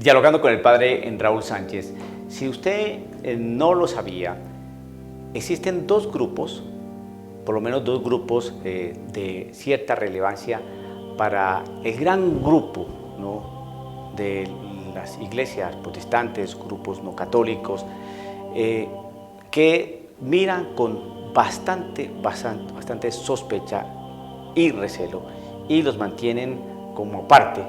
Dialogando con el padre Raúl Sánchez. Si usted no lo sabía, existen dos grupos, por lo menos dos grupos de cierta relevancia para el gran grupo, ¿no?, de las iglesias protestantes, grupos no católicos, que miran con bastante sospecha y recelo y los mantienen como aparte.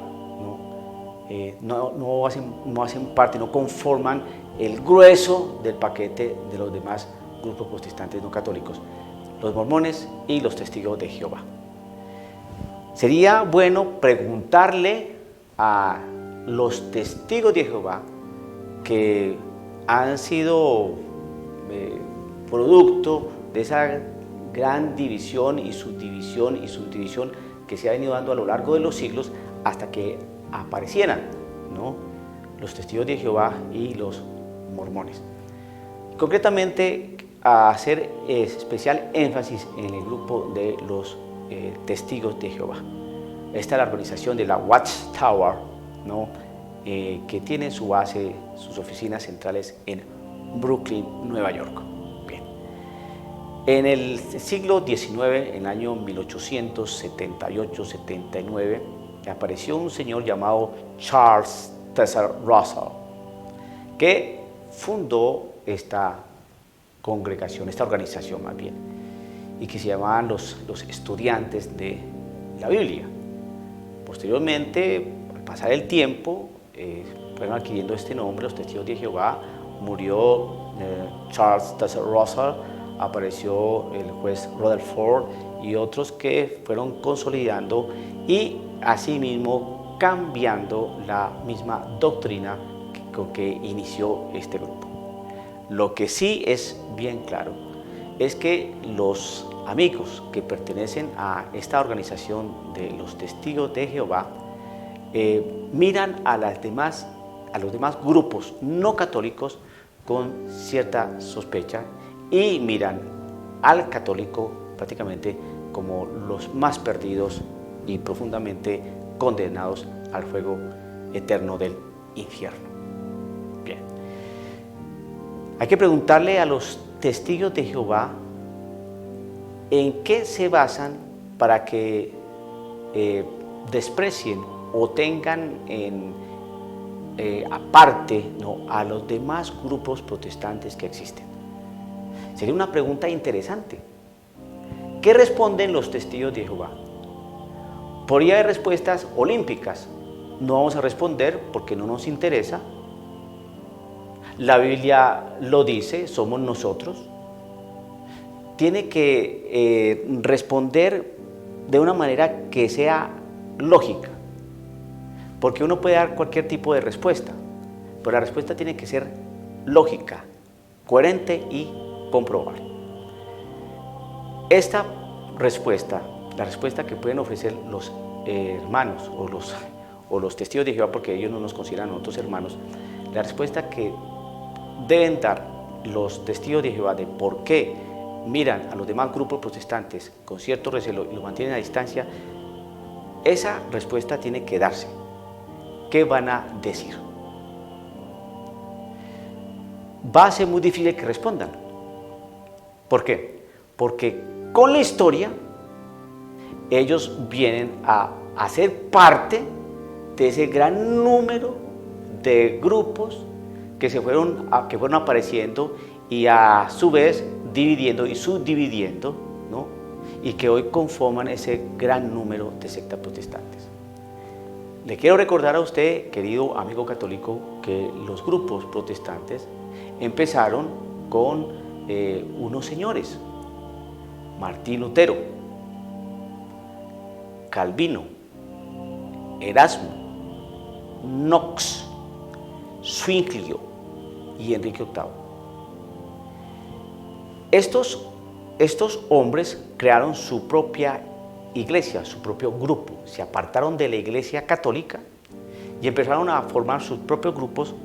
No hacen parte, no conforman el grueso del paquete de los demás grupos protestantes no católicos, los mormones y los testigos de Jehová. Sería bueno preguntarle a los testigos de Jehová, que han sido producto de esa gran división y subdivisión que se ha venido dando a lo largo de los siglos hasta que aparecieran, ¿no?, los testigos de Jehová y los mormones. Concretamente, a hacer especial énfasis en el grupo de los testigos de Jehová. Esta es la organización de la Watchtower, ¿no?, que tiene su base, sus oficinas centrales en Brooklyn, Nueva York. Bien. En el siglo XIX, en el año 1878-79, apareció un señor llamado Charles Taze Russell, que fundó esta congregación, esta organización más bien, y que se llamaban los estudiantes de la Biblia. Posteriormente, al pasar el tiempo, fueron adquiriendo este nombre, los testigos de Jehová. Murió Charles Taze Russell, apareció el juez Rutherford y otros que fueron consolidando y asimismo cambiando la misma doctrina con que inició este grupo. Lo que sí es bien claro es que los amigos que pertenecen a esta organización de los testigos de Jehová miran a los demás grupos no católicos con cierta sospecha y miran al católico prácticamente como los más perdidos y profundamente condenados al fuego eterno del infierno. Bien. Hay que preguntarle a los testigos de Jehová en qué se basan para que desprecien o tengan aparte, ¿no?, a los demás grupos protestantes que existen. Sería una pregunta interesante. ¿Qué responden los testigos de Jehová? Podría haber respuestas olímpicas. No vamos a responder porque no nos interesa. La Biblia lo dice, somos nosotros. Tiene que responder de una manera que sea lógica, porque uno puede dar cualquier tipo de respuesta, pero la respuesta tiene que ser lógica, coherente y comprobable. Esta respuesta, la respuesta que pueden ofrecer los hermanos o los testigos de Jehová, porque ellos no nos consideran nosotros hermanos, la respuesta que deben dar los testigos de Jehová de por qué miran a los demás grupos protestantes con cierto recelo y los mantienen a distancia, esa respuesta tiene que darse. ¿Qué van a decir? Va a ser muy difícil que respondan. ¿Por qué? Porque con la historia ellos vienen a hacer parte de ese gran número de grupos que fueron apareciendo y a su vez dividiendo y subdividiendo, ¿no?, y que hoy conforman ese gran número de sectas protestantes. Le quiero recordar a usted, querido amigo católico, que los grupos protestantes empezaron con unos señores: Martín Lutero, Calvino, Erasmo, Knox, Zwinglio y Enrique VIII. Estos hombres crearon su propia iglesia, su propio grupo, se apartaron de la iglesia católica y empezaron a formar sus propios grupos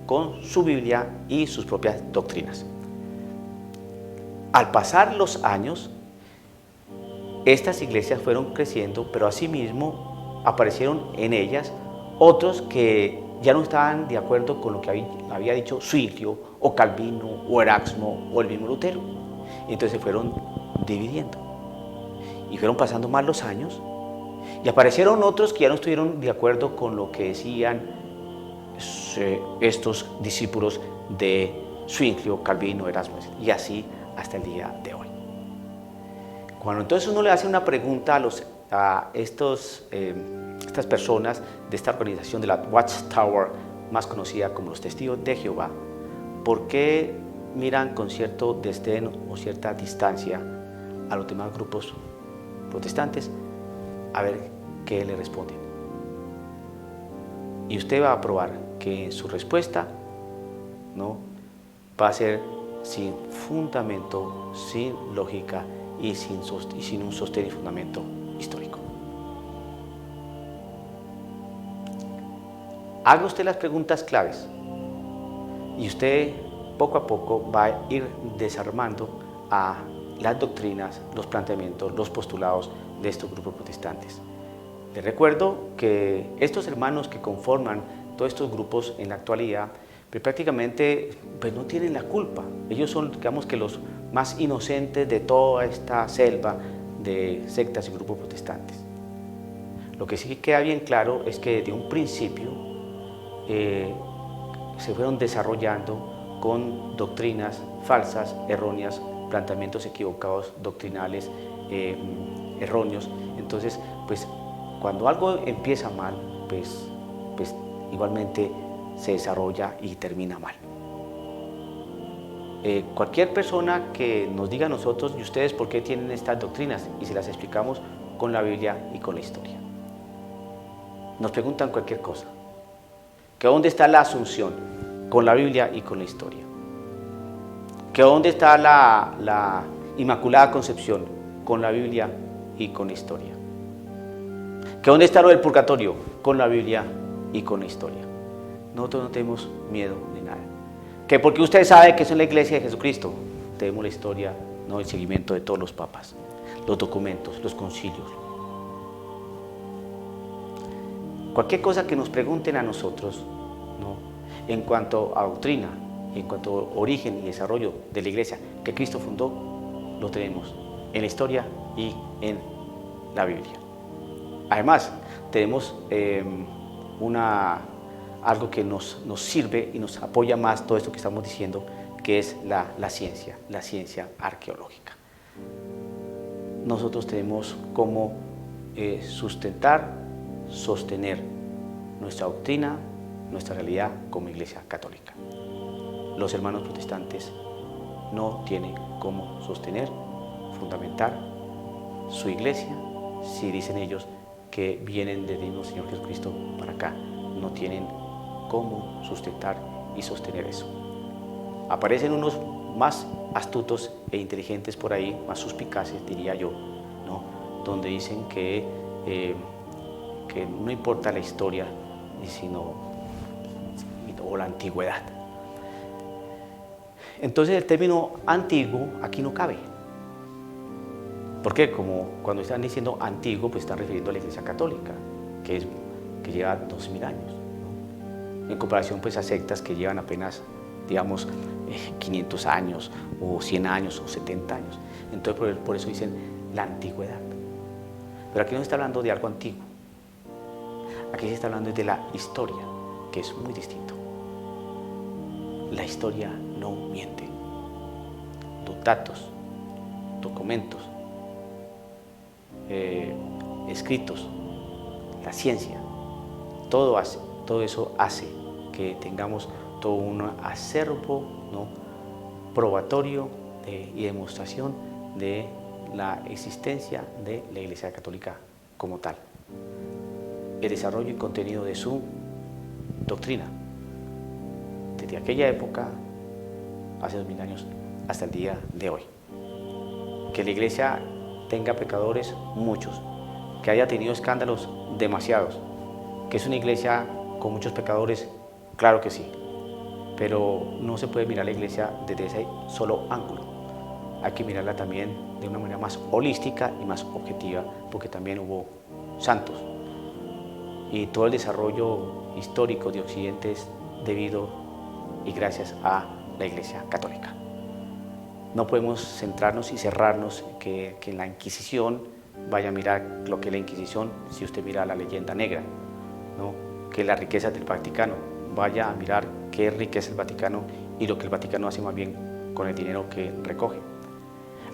con su Biblia y sus propias doctrinas. Al pasar los años, estas iglesias fueron creciendo, pero asimismo aparecieron en ellas otros que ya no estaban de acuerdo con lo que había dicho Zwinglio o Calvino o Erasmo o el mismo Lutero. Entonces se fueron dividiendo y fueron pasando más los años y aparecieron otros que ya no estuvieron de acuerdo con lo que decían estos discípulos de Zwinglio, Calvino, Erasmo, y así hasta el día de hoy. Cuando entonces uno le hace una pregunta a estas personas de esta organización de la Watchtower, más conocida como los Testigos de Jehová, ¿por qué miran con cierto desdén o cierta distancia a los demás grupos protestantes? A ver qué le responden. Y usted va a probar que su respuesta no va a ser sin fundamento, sin lógica y sin un sostén y fundamento histórico. Haga usted las preguntas claves y usted poco a poco va a ir desarmando a las doctrinas, los planteamientos, los postulados de estos grupos protestantes. Les recuerdo que estos hermanos que conforman todos estos grupos en la actualidad, pues prácticamente pues no tienen la culpa. Ellos son, digamos, que los más inocentes de toda esta selva de sectas y grupos protestantes. Lo que sí queda bien claro es que desde un principio se fueron desarrollando con doctrinas falsas, erróneas, planteamientos equivocados, doctrinales erróneos. Entonces, pues cuando algo empieza mal, pues igualmente se desarrolla y termina mal. Cualquier persona que nos diga a nosotros, ¿y ustedes por qué tienen estas doctrinas? Y se las explicamos con la Biblia y con la historia. Nos preguntan cualquier cosa. ¿Que dónde está la asunción? Con la Biblia y con la historia. ¿Que dónde está la Inmaculada Concepción? Con la Biblia y con la historia. ¿Que dónde está lo del purgatorio? Con la Biblia y con la historia. Nosotros no tenemos miedo de nada. ¿Que porque usted sabe que es en la iglesia de Jesucristo? Tenemos la historia, no el seguimiento de todos los papas, los documentos, los concilios. Cualquier cosa que nos pregunten a nosotros, ¿no?, en cuanto a doctrina, en cuanto a origen y desarrollo de la iglesia que Cristo fundó, lo tenemos en la historia y en la Biblia. Además, tenemos algo que nos sirve y nos apoya más todo esto que estamos diciendo, que es la ciencia arqueológica. Nosotros tenemos cómo sostener nuestra doctrina, nuestra realidad como Iglesia Católica. Los hermanos protestantes no tienen cómo sostener, fundamentar su iglesia si dicen ellos que vienen del mismo Señor Jesucristo para acá. No tienen cómo sustentar y sostener eso. Aparecen unos más astutos e inteligentes por ahí, más suspicaces, diría yo, ¿no?, donde dicen que no importa la historia, sino la antigüedad. Entonces el término antiguo aquí no cabe. Porque como cuando están diciendo antiguo, pues están refiriendo a la Iglesia Católica, que lleva 2000 años, ¿no?, en comparación pues a sectas que llevan apenas, digamos, 500 años o 100 años o 70 años. Entonces por eso dicen la antigüedad. Pero aquí no se está hablando de algo antiguo. Aquí se está hablando de la historia, que es muy distinto. La historia no miente. Los datos, documentos, escritos, la ciencia, todo eso hace que tengamos todo un acervo, ¿no?, probatorio y demostración de la existencia de la Iglesia Católica como tal. El desarrollo y contenido de su doctrina, desde aquella época, hace 2000 años, hasta el día de hoy. Que la Iglesia tenga pecadores muchos, que haya tenido escándalos demasiados, que es una iglesia con muchos pecadores, claro que sí, pero no se puede mirar la iglesia desde ese solo ángulo. Hay que mirarla también de una manera más holística y más objetiva, porque también hubo santos y todo el desarrollo histórico de Occidente es debido y gracias a la Iglesia Católica. No podemos centrarnos y cerrarnos que en la Inquisición vaya a mirar lo que es la Inquisición si usted mira la leyenda negra, ¿no? Que la riqueza del Vaticano, vaya a mirar qué riqueza el Vaticano y lo que el Vaticano hace más bien con el dinero que recoge.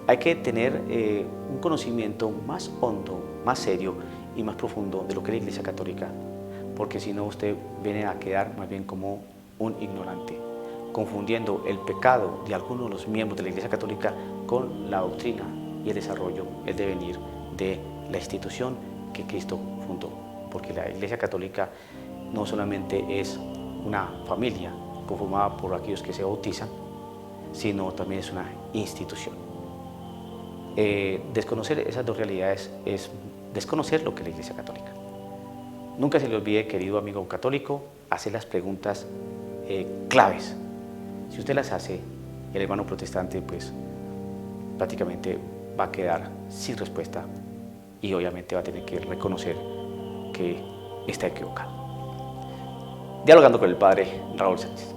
Hay que tener un conocimiento más hondo, más serio y más profundo de lo que es la Iglesia Católica, porque si no usted viene a quedar más bien como un ignorante, confundiendo el pecado de algunos de los miembros de la Iglesia Católica con la doctrina y el desarrollo, el devenir de la institución que Cristo fundó, porque la Iglesia Católica no solamente es una familia conformada por aquellos que se bautizan, sino también es una institución. Desconocer esas dos realidades es desconocer lo que es la Iglesia Católica. Nunca se le olvide, querido amigo católico, hacer las preguntas claves. Si usted las hace, el hermano protestante pues prácticamente va a quedar sin respuesta y obviamente va a tener que reconocer que está equivocado. Dialogando con el padre Raúl Sánchez.